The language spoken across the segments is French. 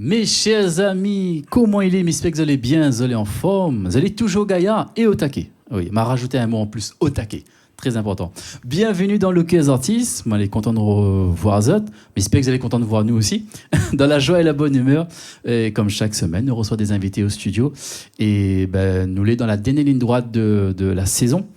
Mes chers amis, comment il est? J'espère que vous allez bien, vous allez en forme, vous allez toujours gaillard et au taquet. Oui, m'a rajouté un mot en plus, au taquet. Très important. Bienvenue dans le Case Artist. Moi, je suis content de revoir Zot. Mais j'espère que vous allez content de voir nous aussi. Dans la joie et la bonne humeur. Et comme chaque semaine, nous recevons des invités au studio. Et nous les dans la dernière ligne droite de la saison.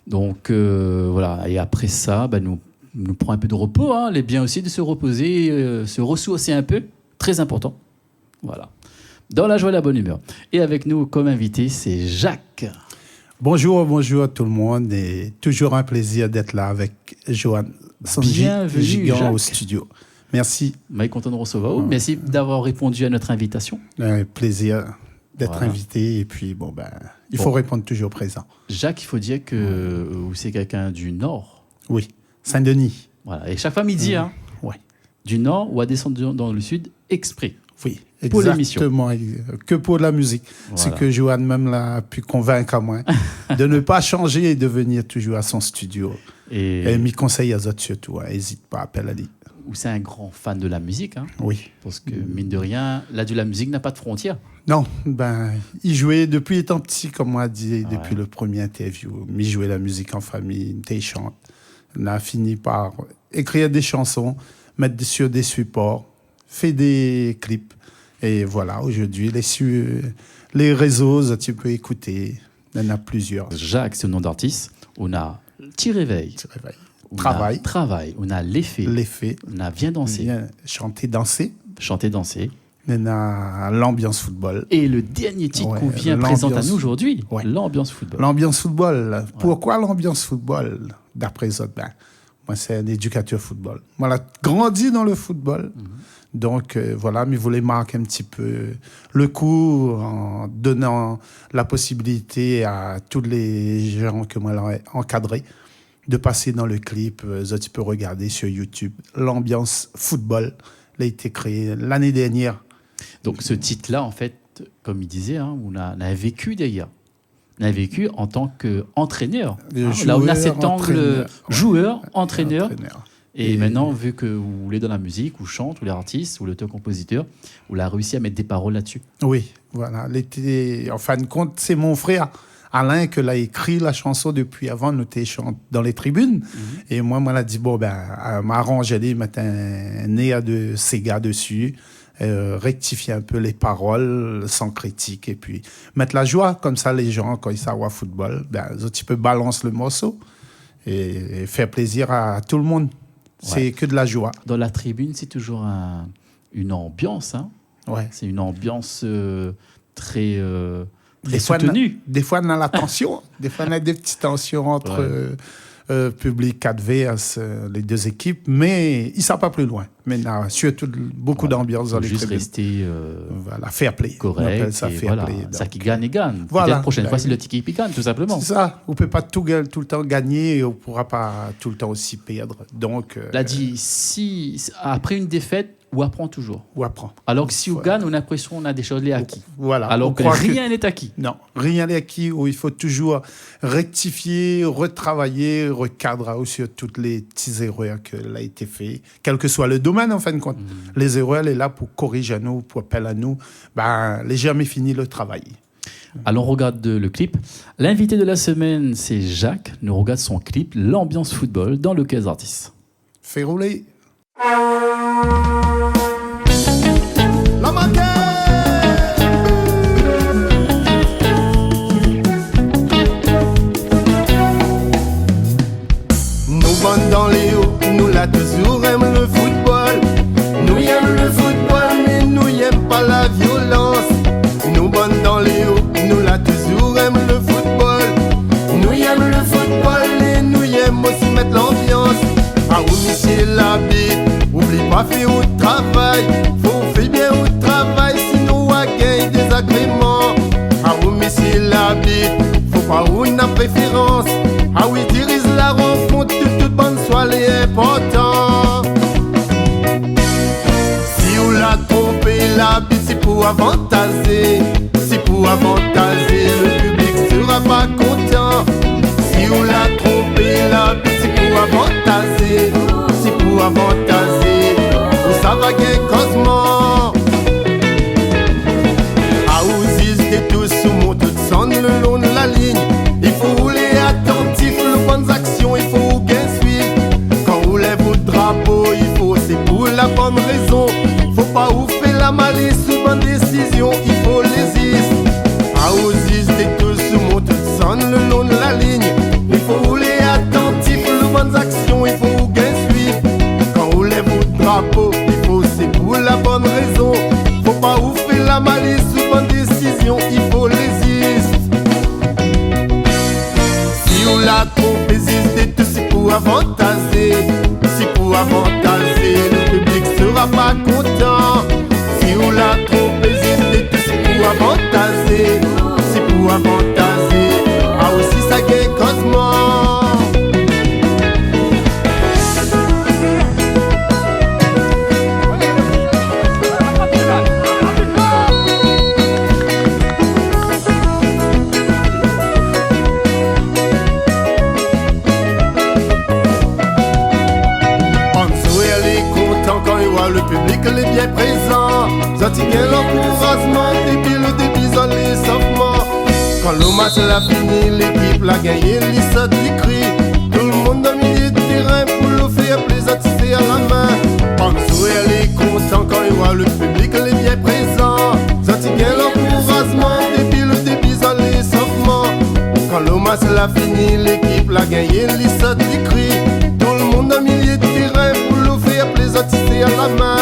Donc voilà. Et après ça, nous prenons un peu de repos. Hein. Il est bien aussi de se reposer, se ressourcer un peu. Très important. Voilà. Dans la joie et la bonne humeur. Et avec nous comme invité, c'est Jacques. Bonjour à tout le monde et toujours un plaisir d'être là avec Johan Sanji Gigant au studio. Merci. Je suis content de recevoir. Merci d'avoir répondu à notre invitation. Plaisir d'être invité et puis il faut répondre toujours présent. Jacques, il faut dire que c'est quelqu'un du Nord. Oui, Saint-Denis. Voilà. Et chaque fois, il dit du Nord ou à descendre dans le Sud exprès. Oui, pour l'émission. Exactement, que pour la musique. Voilà. C'est que Johan même l'a pu convaincre à moi de ne pas changer et de venir toujours à son studio. Et m'y conseille à Zot surtout, n'hésite pas, appelle à lui. Ou c'est un grand fan de la musique. Hein, oui. Parce que, mine de rien, là, de la musique n'a pas de frontières. Non, il jouait depuis étant petit, comme moi dit, depuis le premier interview. Il jouait la musique en famille, il chante. On a fini par écrire des chansons, mettre sur des supports, fait des clips. Et voilà, aujourd'hui, les réseaux, tu peux écouter. Il y en a plusieurs. Jacques, c'est le nom d'artiste. On a Petit Réveil. Travail. On a L'Effet. On a Viens danser. Chanter, danser. On a l'ambiance football. Et le dernier titre qu'on vient présenter à nous aujourd'hui, l'ambiance football. L'ambiance football. Pourquoi l'ambiance football? D'après Zot, moi, c'est un éducateur football. Moi, j'ai grandi dans le football. Donc, voilà, mais je voulais marquer un petit peu le coup en donnant la possibilité à tous les gens que moi j'ai encadrés de passer dans le clip. Tu peux regarder sur YouTube. L'ambiance football a été créée l'année dernière. Donc, ce titre-là, en fait, comme il disait, on a vécu d'ailleurs. On a vécu en tant qu'entraîneur. Là, on a cet angle joueur, entraîneur. Et maintenant, vu que vous voulez dans la musique, ou chante, ou les artistes, ou l'auteur-compositeur, vous avez réussi à mettre des paroles là-dessus. Oui, voilà. En fin de compte, c'est mon frère Alain qui l'a écrit la chanson depuis avant. Nous étions dans les tribunes. Et moi, l'a dit, m'arranger, mettre un nez de Sega dessus, rectifier un peu les paroles sans critique, et puis mettre la joie. Comme ça, les gens, quand ils savent football, tu peux balancer le morceau et faire plaisir à tout le monde. C'est que de la joie. Dans la tribune, c'est toujours une ambiance. Hein. Ouais. C'est une ambiance très soutenue. Des fois, on a la tension. Des fois, on a des petites tensions entre public adverse, les deux équipes. Mais ils ne sont pas plus loin. Mais il y a surtout beaucoup d'ambiance dans les tribunes. Juste rester fair play. Correct. Ça, fair play. Donc, ça qui gagne et gagne. Voilà. Peut-être la prochaine fois, c'est le ticket qui gagne, tout simplement. C'est ça. On ne peut pas tout le temps gagner et on ne pourra pas tout le temps aussi perdre. Donc, l'a dit, si après une défaite, on apprend toujours. On apprend. Alors que si on gagne, on a l'impression qu'on a des choses acquis. Voilà. Alors que rien n'est acquis. Non, rien n'est acquis. Où il faut toujours rectifier, retravailler, recadrer sur toutes les petites erreurs qui ont été faites, quel que soit le domaine en fin de compte. Les erreurs, elle est là pour corriger à nous, pour appeler à nous. Les jamais fini le travail. Alors on regarde le clip. L'invité de la semaine, c'est Jacques. Nous regardons son clip, l'ambiance football, dans le Case Artist. Fais rouler. La maquette. Nous vont dans les hauts, nous là toujours aime le football. Nous aime le football, mais nous aime pas la violence. Nous vont dans les hauts, nous là toujours aime le football. Nous aime le football et nous aime aussi mettre l'ambiance. Ah oui, monsieur l'habit. Oublie pas faire au travail, faut faire bien au travail, sinon on gagne des agréments. Ah oui, mais c'est l'habit, faut pas une préférence. Ah oui, dirige la rencontre, toute bonne soirée important. Si on l'a trompé, l'habit c'est pour avantager. C'est pour avantager, le public sera pas content. Si on l'a trompé, l'habit c'est pour avantager. C'est pour avantager. Ça va gagner cosmo. trompe hésiter, tout c'est pour avantager. C'est pour avantager, le public sera pas content. Si on la trompe hésiter, tout c'est pour avantager. C'est pour avantager, ah aussi ça gagne cosmo. Le public est bien présent. Zantiguen l'encouragement, depuis le début, on les sauvement. Quand le match l'a fini, l'équipe l'a gagné, les sautes du cri. Tout le monde a mis de terrain pour le faire plaisir, c'est à la main. Panzo elle est content quand il voit le public est bien présent. Zantiguen l'encouragement, depuis le début, on les sauvement. Quand le match l'a fini, l'équipe l'a gagné, les sautes du cri. Tout le monde a mis de terrain pour le faire plaisir, c'est à la main.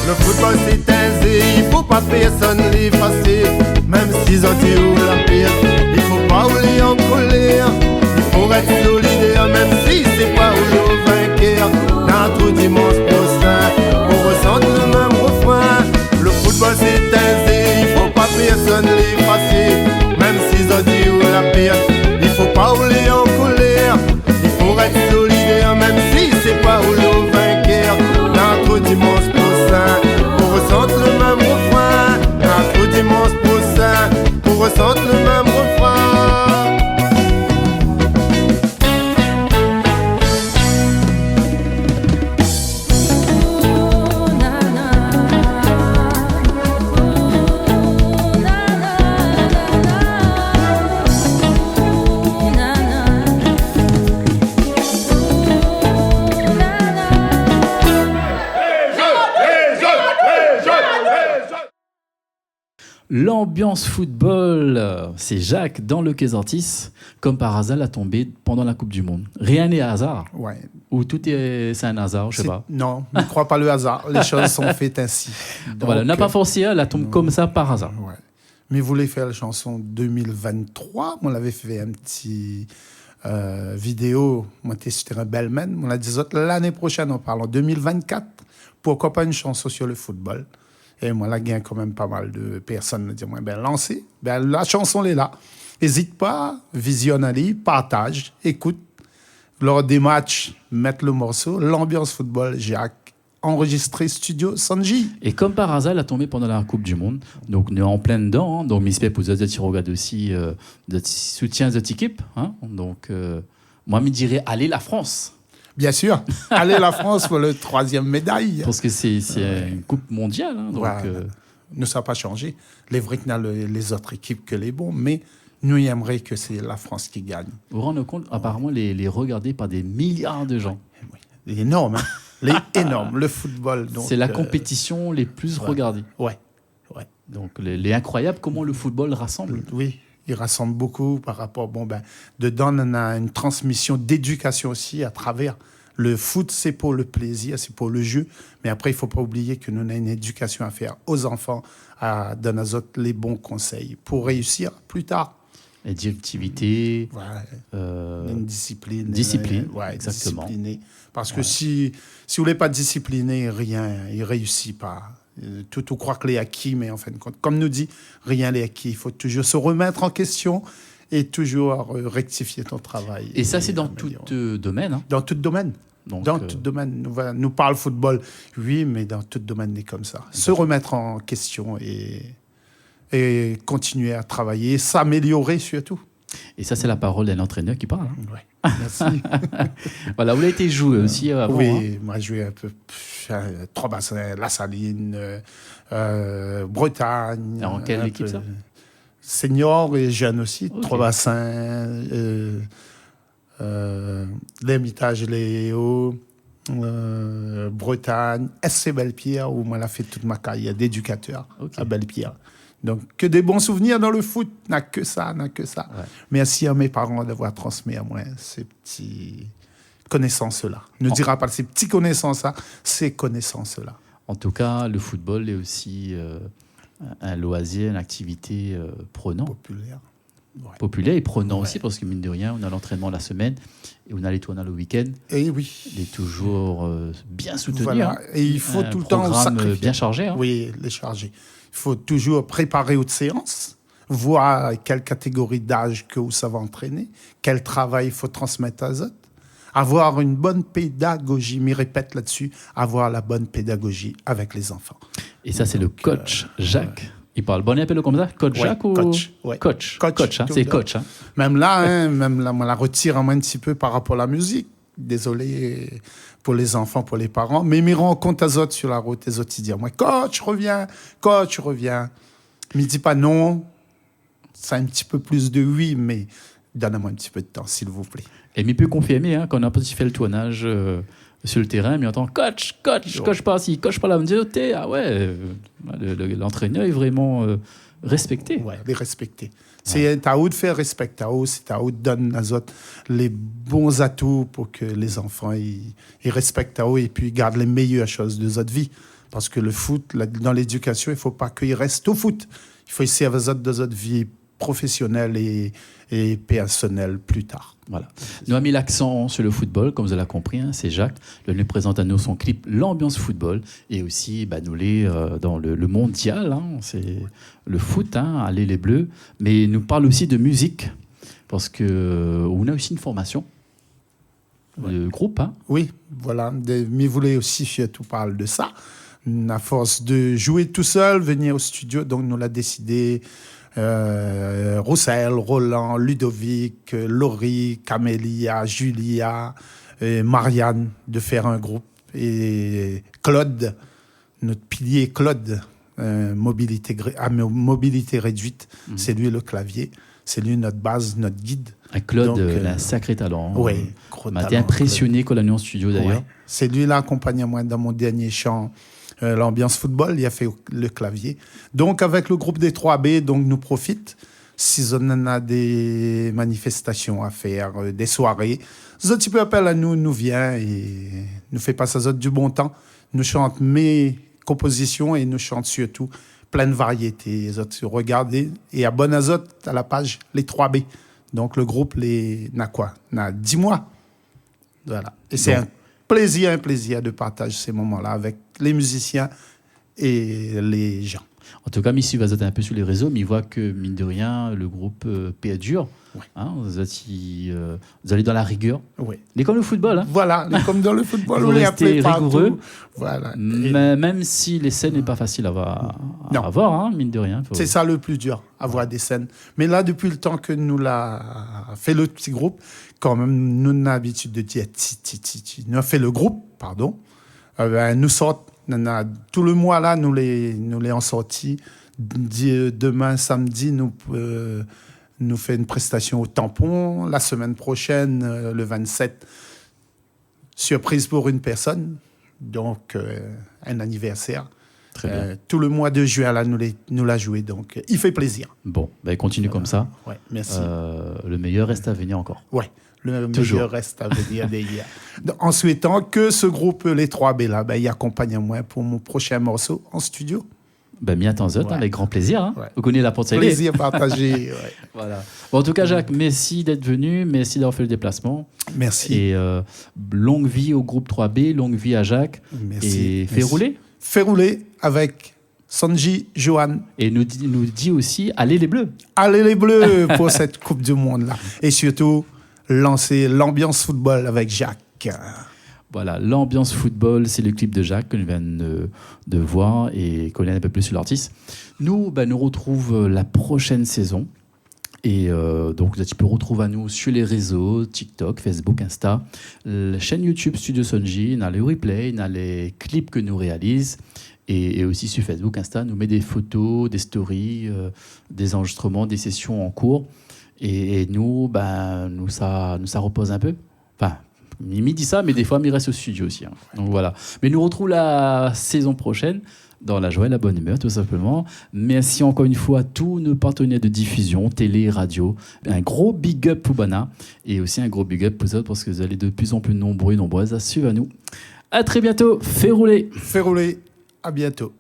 Le football c'est aisé, il faut pas personne l'effacer. Même s'ils ont dit où la pire, il faut pas oublier en colère. Il faut être solidaire, même si c'est pas où le vainqueur. Dans tout dimanche prochain, on ressent le même refrain. Le football c'est aisé, il faut pas personne l'effacer. Même s'ils ont dit où la pire, il faut pas oublier en colère. Il faut être solidaire, même si c'est pas où le vainqueur. Notre dimanche prochain, pour ressentir le même refrain. Notre dimanche prochain, pour ressentir le même refrain. L'ambiance football, c'est Jacques dans le Quai Ortis, comme par hasard, la tombée pendant la Coupe du Monde. Rien n'est hasard. Ouais. Ou tout est, c'est un hasard, je sais pas. Non, ne crois pas le hasard. Les choses sont faites ainsi. Donc, Voilà, n'a pas forcé, elle tombe comme ça par hasard. Ouais. Mais vous voulez faire la chanson 2023? On l'avait fait un petit vidéo. Moi, c'était un Bellman. On l'a dit l'année prochaine, on parle en 2024. Pourquoi pas une chanson sur le football? Et moi, là, il y a quand même pas mal de personnes qui disent, ben, lancez. Ben, la chanson, elle est là. N'hésite pas, visionne-la, partage, écoute. Lors des matchs, mettre le morceau. L'ambiance football, Jacques. Enregistré studio Sanji. Et comme par hasard, elle a tombé pendant la Coupe du Monde. Donc, on est en plein dedans. Hein. Donc, j'espère que vous avez regardé aussi de soutien de cette équipe. Hein. Donc, moi, je me dirais, allez la France. Bien sûr. Allez la France pour le 3e médaille. Parce que c'est une coupe mondiale. Hein, donc, ne ça n'a pas changé. Les vrais que les autres équipes que les bons, mais nous aimerions que c'est la France qui gagne. Vous vous rendez compte, apparemment, les regardés par des milliards de gens. Oui. C'est énorme. Hein. Énorme. Le football. C'est la compétition les plus regardées. Ouais. Donc, les incroyables, comment le football rassemble. Oui. Il rassemble beaucoup par rapport... dedans, on a une transmission d'éducation aussi à travers... Le foot, c'est pour le plaisir, c'est pour le jeu. Mais après, il ne faut pas oublier que nous avons une éducation à faire aux enfants, à donner aux autres les bons conseils pour réussir plus tard. La directivité. Une discipline. Discipline, exactement. Discipliné. Parce que si vous n'êtes pas discipliné, rien, il ne réussit pas. Tout croit que les acquis, mais en fin de compte, comme nous dit, rien n'est acquis. Il faut toujours se remettre en question et toujours rectifier ton travail. Et ça, c'est dans tout domaine. Hein. Dans tout domaine. Donc, dans tout domaine. Nous parle football, oui, mais dans tout domaine, c'est comme ça. Se remettre en question et continuer à travailler, s'améliorer surtout. Et ça, c'est la parole d'un entraîneur qui parle. Hein. Ouais. Merci. Voilà, vous l'avez été joué aussi avant. Oui, hein. moi, j'ai joué un peu. Trois-Bassins, La Saline, Bretagne. Alors, en quelle équipe, ça? Senior et jeune aussi. Okay. Trois-Bassins, l'Hermitage Léo, Bretagne, SC Belle-Pierre, où moi, j'ai fait toute ma carrière d'éducateur à Belle-Pierre. Donc, que des bons souvenirs dans le foot. N'a que ça. Ouais. Merci à mes parents d'avoir transmis à moi ces petits connaissances-là. Ne dira pas ces petites connaissances-là, ces connaissances-là. En tout cas, le football est aussi un loisir, une activité prenante. Populaire. populaire et prenant aussi, parce que mine de rien, on a l'entraînement la semaine et on a les tournois le week-end. Et oui. Il est toujours bien soutenu. Voilà. Hein. Et il faut tout le temps programme sacrifier. bien chargé. Hein. Oui, les charger. Il faut toujours préparer aux séances, voir quelle catégorie d'âge que ça va entraîner, quel travail il faut transmettre à autres. Avoir une bonne pédagogie, m'y répète là-dessus, avoir la bonne pédagogie avec les enfants. Et ça, c'est le coach Jacques. Il parle bon, il appelle comme ça, coach Jacques ou coach, ouais. Coach, hein, tout c'est le coach. Hein. Même là, on la retire un petit peu par rapport à la musique. Désolé pour les enfants, pour les parents, mais m'y rend compte à autres sur la route, les autres ils disent, moi, coach, reviens. Mais il dit pas non, c'est un petit peu plus de oui, mais donnez-moi un petit peu de temps, s'il vous plaît. Et il peut confirmer, hein, quand on a un petit fait le tournage sur le terrain, mais on entend coach pas ci, coach pas là. On me dit, ah ouais, l'entraîneur est vraiment respecté. Ouais, les respecter. C'est à eux de faire respect, c'est à eux de donner aux autres les bons atouts pour que les enfants ils respectent à eux et puis gardent les meilleures choses de notre vie. Parce que le foot, dans l'éducation, il ne faut pas qu'ils restent au foot. Il faut essayer avec de notre vie professionnelle et personnelle plus tard. Voilà. Nous avons mis l'accent sur le football, comme vous l'avez compris, hein, c'est Jacques. Il nous présente à nous son clip L'ambiance football et aussi nous l'est dans le mondial, hein, c'est le foot, hein, allez les Bleus, mais il nous parle aussi de musique parce que on a aussi une formation. Le groupe, hein. Oui, voilà. Mais vous voulez aussi surtout parler de ça. À force de jouer tout seul, venir au studio, donc nous l'a décidé. Roussel, Roland, Ludovic, Laurie, Camélia, Julia, Marianne, de faire un groupe. Et Claude, notre pilier Claude, mobilité réduite, c'est lui le clavier, c'est lui notre base, notre guide. Claude, il a un sacré talent. Oui, il m'a été impressionné quand on l'a mis en studio d'ailleurs. Ouais. C'est lui l'accompagne moi dans mon dernier chant. L'ambiance football, il a fait le clavier. Donc, avec le groupe des 3B, donc, nous profite. Si on a des manifestations à faire, des soirées, un petit peu appel à nous, nous vient et nous fait passer du bon temps. Nous chante mes compositions et nous chante surtout plein de variétés. Les autres, regardez et abonnez à la page Les 3B. Donc, le groupe n'a 10 mois. Voilà. Et c'est un plaisir de partager ces moments-là avec les musiciens et les gens. En tout cas, Missy va être un peu sur les réseaux, mais il voit que, mine de rien, le groupe perdure. Ouais. Hein, vous allez dans la rigueur. Oui. Mais comme le football. Hein. Voilà, comme dans le football, vous restez rigoureux. Voilà. Mais même si les scènes n'est pas facile à avoir, hein, mine de rien. C'est ça le plus dur, avoir des scènes. Mais là, depuis le temps que nous l'a fait le petit groupe, quand même, nous avons l'habitude de dire nous avons fait le groupe, pardon. Nous sortons, tout le mois là, nous les en sortis. Demain, samedi, nous fait une prestation au Tampon. La semaine prochaine, le 27, surprise pour une personne. Donc, un anniversaire. Très bien. Tout le mois de juin, là, nous l'a joué. Donc, il fait plaisir. Bon, continue comme ça. Ouais, merci. Le meilleur reste à venir encore. Ouais. Le meilleur reste à venir d'hier. En souhaitant que ce groupe, les 3B, là, il accompagne moi pour mon prochain morceau en studio. Avec grand plaisir. Hein. Ouais. Vous connaissez la porte. Plaisir partagé. Ouais. Voilà. Bon, en tout cas, Jacques, merci d'être venu. Merci d'avoir fait le déplacement. Merci. Et longue vie au groupe 3B, longue vie à Jacques. Merci. Et fais rouler. Fais rouler avec Sanji, Johan. Et nous dit aussi, allez les Bleus. Allez les Bleus pour cette Coupe du Monde-là. Et surtout, lancer l'ambiance football avec Jacques. Voilà, l'ambiance football, c'est le clip de Jacques que nous venons de voir et connaître un peu plus sur l'artiste. Nous retrouvons la prochaine saison. Et donc, tu peux retrouver à nous sur les réseaux, TikTok, Facebook, Insta, la chaîne YouTube Studio Sonji, dans les replays, dans les clips que nous réalisons. Et aussi sur Facebook, Insta, nous met des photos, des stories, des enregistrements, des sessions en cours. Et nous, ça repose un peu. Enfin, Mimi dit ça, mais des fois, il reste au studio aussi. Hein. Donc voilà. Mais nous retrouvons la saison prochaine dans la joie et la bonne humeur, tout simplement. Merci encore une fois à tous nos partenaires de diffusion, télé, radio. Un gros big up pour Bana et aussi un gros big up pour eux parce que vous allez de plus en plus nombreuses à suivre à nous. À très bientôt. Fais rouler. Fais rouler. À bientôt.